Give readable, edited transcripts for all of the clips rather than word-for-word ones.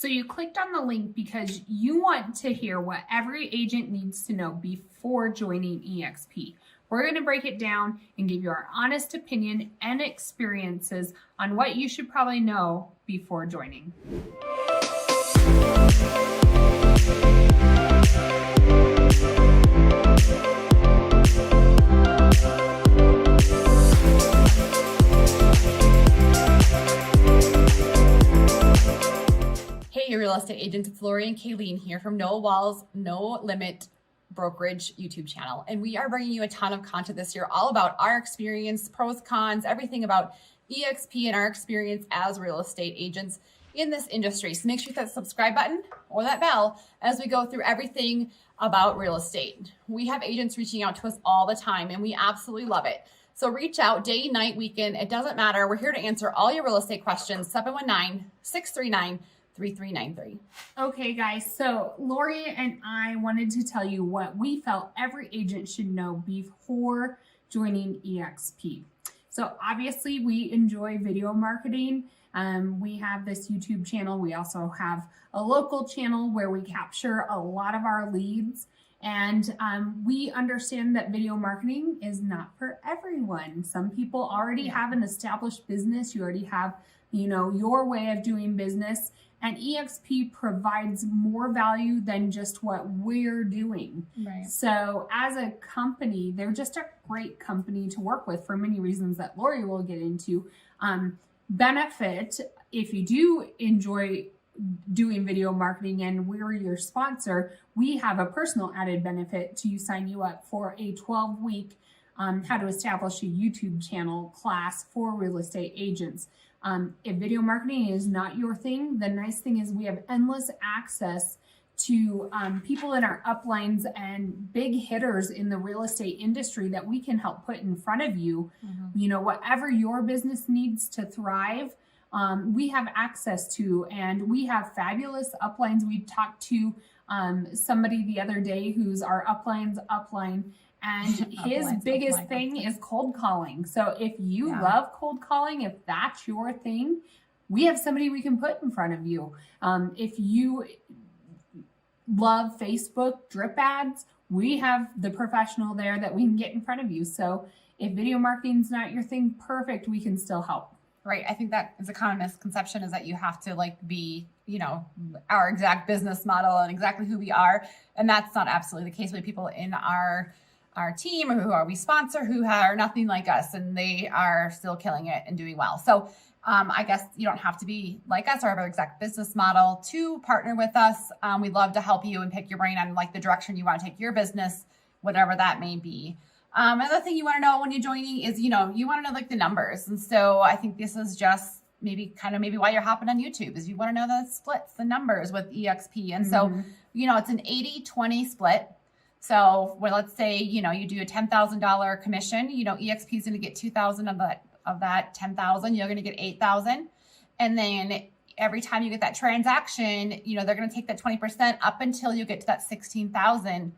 So you clicked on the link because you want to hear what every agent needs to know before joining eXp. We're going to break it down and give you our honest opinion and experiences on what you should probably know before joining. Hey, real estate agents, it's Laurie and Kalene here from No Walls, No Limit Brokerage YouTube channel. And we are bringing you a ton of content this year, all about our experience, pros, cons, everything about eXp and our experience as real estate agents in this industry. So make sure you hit that subscribe button or that bell as we go through everything about real estate. We have agents reaching out to us all the time and we absolutely love it. So reach out day, night, weekend, it doesn't matter. We're here to answer all your real estate questions, 719-639-3393. Okay, guys, so Laurie and I wanted to tell you what we felt every agent should know before joining eXp. So obviously we enjoy video marketing. We have this YouTube channel. We also have a local channel where we capture a lot of our leads. And we understand that video marketing is not for everyone. Some people already have an established business. You already have, your way of doing business. And eXp provides more value than just what we're doing. Right. So as a company, they're just a great company to work with for many reasons that Laurie will get into. Benefit, if you do enjoy doing video marketing and we're your sponsor, we have a personal added benefit to sign you up for a 12-week how to establish a YouTube channel class for real estate agents. If video marketing is not your thing, the nice thing is we have endless access to people in our uplines and big hitters in the real estate industry that we can help put in front of you. Whatever your business needs to thrive, we have access to, and we have fabulous uplines. We talked to somebody the other day who's our upline's upline, and his biggest thing is cold calling. So if you love cold calling, if that's your thing, we have somebody we can put in front of you. If you love Facebook drip ads, we have the professional there that we can get in front of you. So if video marketing is not your thing, perfect, we can still help. Right. I think that is a common misconception, is that you have to be, our exact business model and exactly who we are. And that's not absolutely the case. We have people in our team or we sponsor who are nothing like us, and they are still killing it and doing well. So I guess you don't have to be like us or have our exact business model to partner with us. We'd love to help you and pick your brain on the direction you want to take your business, whatever that may be. Another thing you want to know when you're joining is, you want to know the numbers. And so I think this is just maybe why you're hopping on YouTube, is you want to know the splits, the numbers with eXp. And so, it's an 80-20 split. So let's say, you do a $10,000 commission, eXp is going to get 2,000 of that 10,000, you're going to get 8,000. And then every time you get that transaction, they're going to take that 20% up until you get to that 16,000.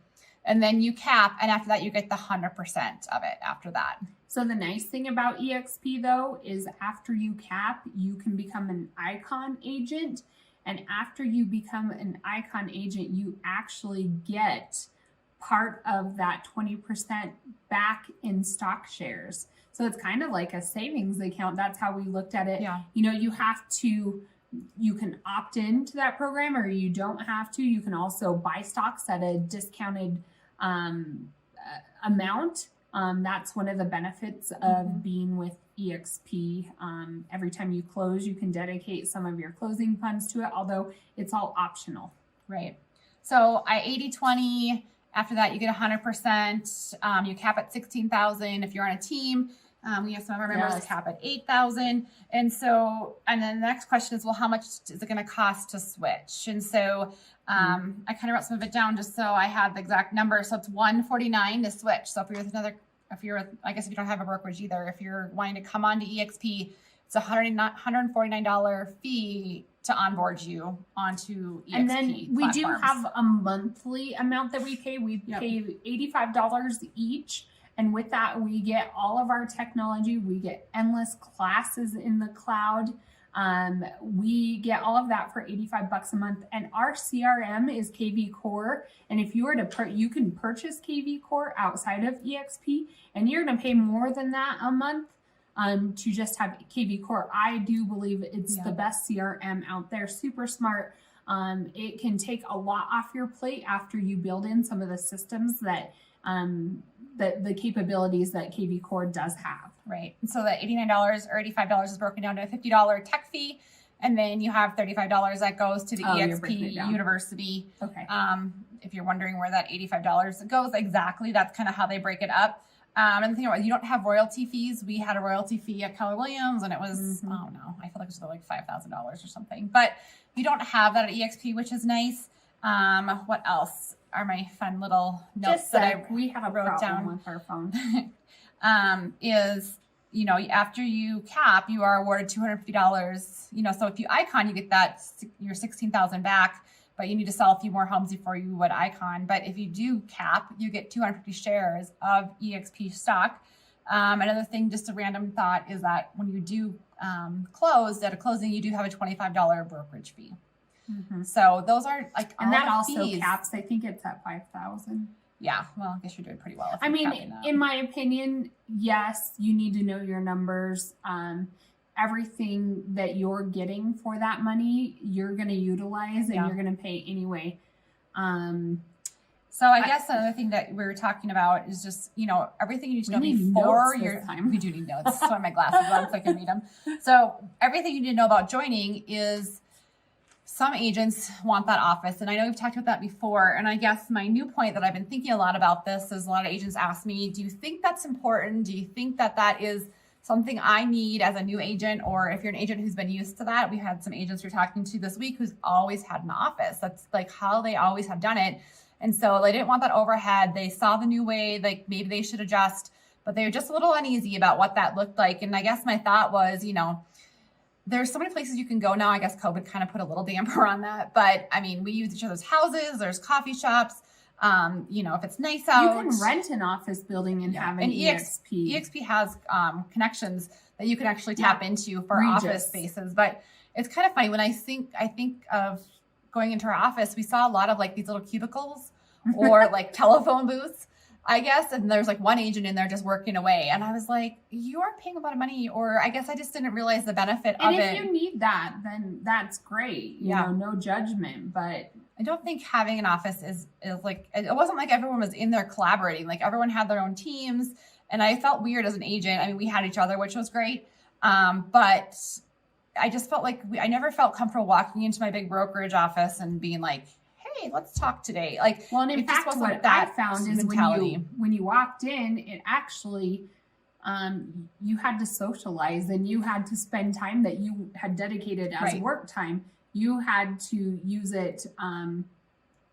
And then you cap, and after that, you get the 100% of it after that. So the nice thing about eXp, though, is after you cap, you can become an icon agent. And after you become an icon agent, you actually get part of that 20% back in stock shares. So it's kind of like a savings account. That's how we looked at it. Yeah. You can opt into that program, or you don't have to. You can also buy stocks at a discounted amount. That's one of the benefits of being with eXp. Every time you close, you can dedicate some of your closing funds to it, although it's all optional. Right. So 80-20, after that, you get 100%. You cap at 16,000 if you're on a team. We have some of our members cap at 8,000. And then the next question is, well, how much is it going to cost to switch? And so I kind of wrote some of it down just so I have the exact number. So it's $149 to switch. So if you don't have a brokerage either, if you're wanting to come on to eXp, it's a $149 fee to onboard you onto eXp And then we platforms. do have a monthly amount that we pay. We pay $85 each. And with that, we get all of our technology. We get endless classes in the cloud. We get all of that for $85 a month, and our CRM is KV Core. And if you were to you can purchase KV Core outside of eXp, and you're going to pay more than that a month to just have KV Core. I do believe it's the best CRM out there. Super smart. It can take a lot off your plate after you build in some of the systems that the capabilities that KV Core does have. Right. So that $89 or $85 is broken down to a $50 tech fee. And then you have $35 that goes to the eXp University. Okay. If you're wondering where that $85 goes, exactly, that's kind of how they break it up. And the thing about, you don't have royalty fees. We had a royalty fee at Keller Williams, and it was, oh no, I feel like it was like $5,000 or something. But you don't have that at eXp, which is nice. What else are my fun little notes we have a wrote down with our phone? Is, you know, after you cap, you are awarded $250. You know, so if you icon, you get that your $16,000 back, but you need to sell a few more homes before you would icon. But if you do cap, you get 250 shares of eXp stock. Another thing, just a random thought, is that when you do close at a closing, you do have a $25 brokerage fee. Mm-hmm. So those are like, and that also caps. I think it's at 5,000. Yeah, well, I guess you're doing pretty well. I mean, in my opinion, yes, you need to know your numbers. Everything that you're getting for that money, you're going to utilize and you're going to pay anyway. So I guess another thing that we were talking about is just, you know, everything you need to know before your time. We do need notes. So my glasses on so I can read them. So everything you need to know about joining is, some agents want that office. And I know we've talked about that before. And I guess my new point that I've been thinking a lot about this is, a lot of agents ask me, do you think that's important? Do you think that that is something I need as a new agent? Or if you're an agent who's been used to that, we had some agents we're talking to this week who's always had an office. That's like how they always have done it. And so they didn't want that overhead. They saw the new way, like maybe they should adjust, but they were just a little uneasy about what that looked like. And I guess my thought was, you know, there's so many places you can go now. I guess COVID kind of put a little damper on that. But I mean, we use each other's houses. There's coffee shops. You know, if it's nice out. You can rent an office building and have an eXp. eXp has connections that you can actually tap into for office spaces. But it's kind of funny when I think of going into our office, we saw a lot of like these little cubicles or like telephone booths, I guess. And there's like one agent in there just working away. And I was like, you are paying a lot of money, or I guess I just didn't realize the benefit of it. And if you need that, then that's great. You know, no judgment, but I don't think having an office is like, it wasn't like everyone was in there collaborating. Like everyone had their own teams. And I felt weird as an agent. I mean, we had each other, which was great. But I just felt like I never felt comfortable walking into my big brokerage office and being like, hey, let's talk today. Like, well, and in fact, what I found is when you walked in, it actually, you had to socialize and you had to spend time that you had dedicated as work time. You had to use it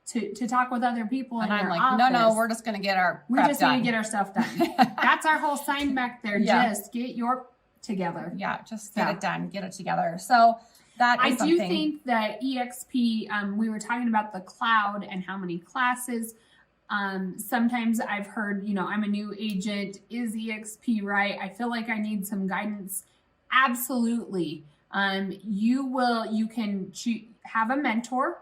to talk with other people. And in I'm like, office. no, we're just going to get our We just need to get our stuff done. That's our whole sign back there. Just get your together. Yeah, just get it done. Get it together. So that is do think that eXp, we were talking about the cloud and how many classes. Sometimes I've heard, you know, I'm a new agent. Is eXp right? I feel like I need some guidance. Absolutely. You can have a mentor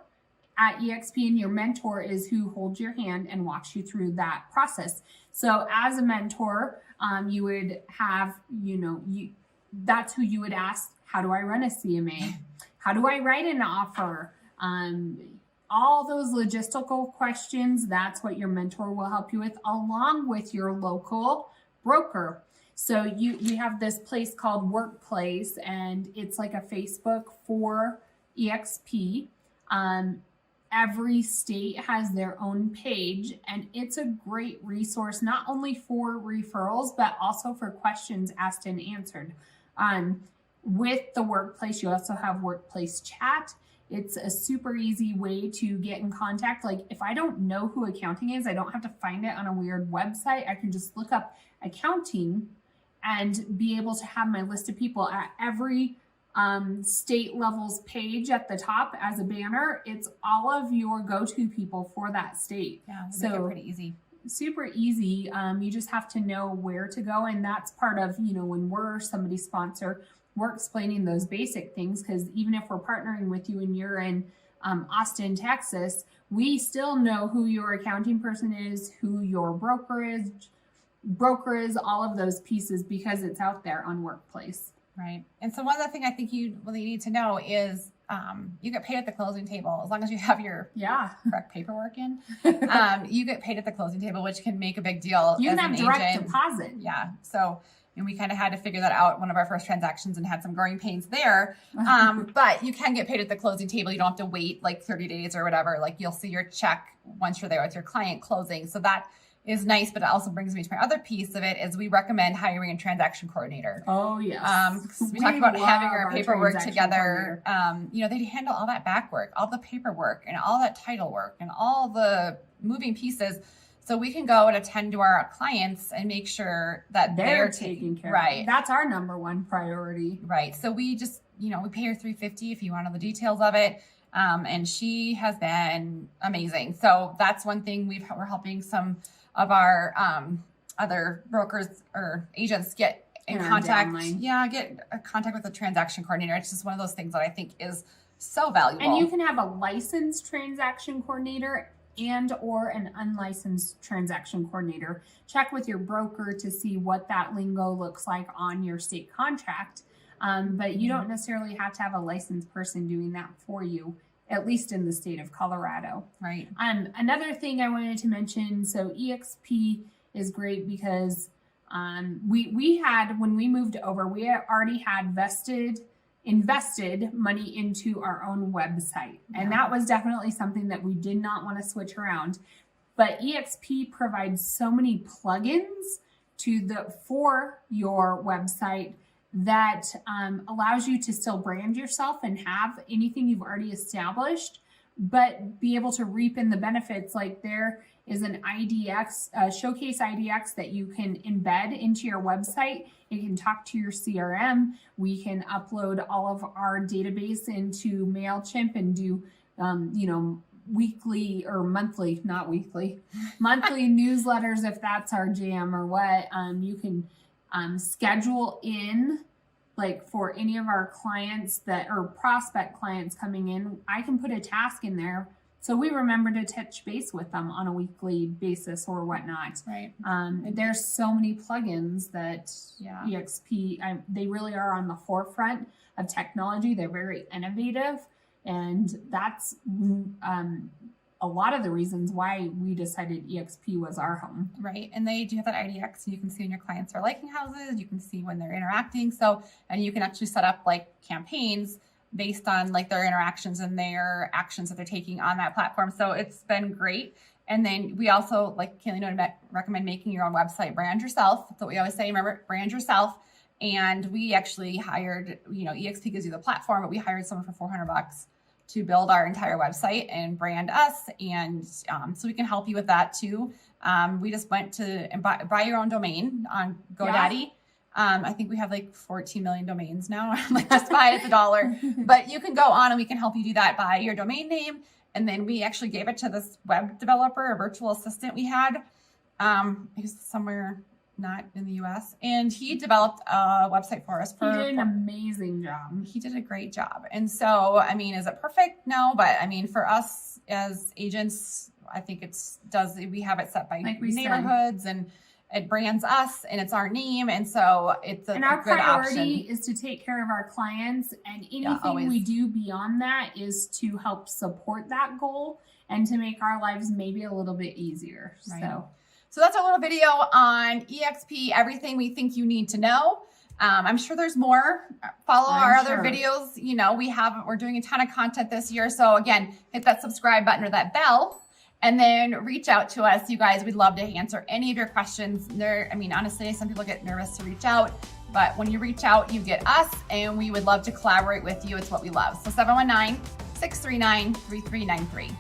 at eXp, and your mentor is who holds your hand and walks you through that process. So as a mentor, you would have, you know, that's who you would ask, how do I run a CMA? How do I write an offer? All those logistical questions, that's what your mentor will help you with, along with your local broker. So we have this place called Workplace, and it's like a Facebook for eXp. Every state has their own page, and it's a great resource, not only for referrals, but also for questions asked and answered. With the Workplace, you also have Workplace Chat. It's a super easy way to get in contact. Like if I don't know who accounting is, I don't have to find it on a weird website. I can just look up accounting and be able to have my list of people at every state levels page at the top as a banner. It's all of your go-to people for that state. Yeah, so pretty easy. Super easy. You just have to know where to go. And that's part of, you know, when we're somebody's sponsor, we're explaining those basic things, because even if we're partnering with you and you're in Austin, Texas, we still know who your accounting person is, who your broker is, all of those pieces, because it's out there on Workplace. Right. And so one other thing I think you really need to know is you get paid at the closing table as long as you have your correct paperwork in. You get paid at the closing table, which can make a big deal. You can as have an direct agent. deposit. Yeah. So, and we kind of had to figure that out one of our first transactions and had some growing pains there. But you can get paid at the closing table. You don't have to wait like 30 days or whatever. Like you'll see your check once you're there with your client closing. So that is nice, but it also brings me to my other piece of it is we recommend hiring a transaction coordinator. Oh, yes. We talked about having our paperwork together. They handle all that back work, all the paperwork and all that title work and all the moving pieces. So we can go and attend to our clients and make sure that they're taken care of. Of. That's our number one priority. Right. So we just, we pay her $350 if you want to know the details of it. And she has been amazing. So that's one thing we're helping some of our other brokers or agents get in contact. Get a contact with a transaction coordinator. It's just one of those things that I think is so valuable. And you can have a licensed transaction coordinator and or an unlicensed transaction coordinator. Check with your broker to see what that lingo looks like on your state contract. But you don't necessarily have to have a licensed person doing that for you, at least in the state of Colorado. Right. Another thing I wanted to mention, so eXp is great because we had, when we moved over, we already had invested money into our own website. And that was definitely something that we did not want to switch around. But eXp provides so many plugins for your website that allows you to still brand yourself and have anything you've already established, but be able to reap in the benefits. Like there is an IDX, Showcase IDX that you can embed into your website. You can talk to your CRM. We can upload all of our database into MailChimp and do, weekly or monthly, not weekly, monthly newsletters if that's our jam or what. You can schedule in, like for any of our clients or prospect clients coming in, I can put a task in there so we remember to touch base with them on a weekly basis or whatnot. Right. There's so many plugins that eXp, they really are on the forefront of technology. They're very innovative, and that's a lot of the reasons why we decided eXp was our home. Right. And they do have that IDX. So you can see when your clients are liking houses, you can see when they're interacting. So, and you can actually set up like campaigns based on like their interactions and their actions that they're taking on that platform. So it's been great. And then we also, like Kalene would recommend making your own website, brand yourself. That's what we always say, remember, brand yourself. And we actually hired, eXp gives you the platform, but we hired someone for $400 to build our entire website and brand us. And so we can help you with that too. We just went to buy your own domain on GoDaddy. I think we have like 14 million domains now. Like just buy it, it's $1. But you can go on and we can help you do that. Buy your domain name. And then we actually gave it to this web developer, a virtual assistant we had. He was somewhere not in the US. And he developed a website for us. He did an amazing job. He did a great job. And so, is it perfect? No, but for us as agents, I think we have it set by like neighborhoods and it brands us and it's our name. And so it's a good option. And our priority is to take care of our clients, and anything we do beyond that is to help support that goal and to make our lives maybe a little bit easier. Right. So that's a little video on eXp, everything we think you need to know. I'm sure there's more. Follow our other videos. We're doing a ton of content this year. So again, hit that subscribe button or that bell and then reach out to us. You guys, we'd love to answer any of your questions. Honestly, some people get nervous to reach out, but when you reach out, you get us and we would love to collaborate with you. It's what we love. So 719-639-3393.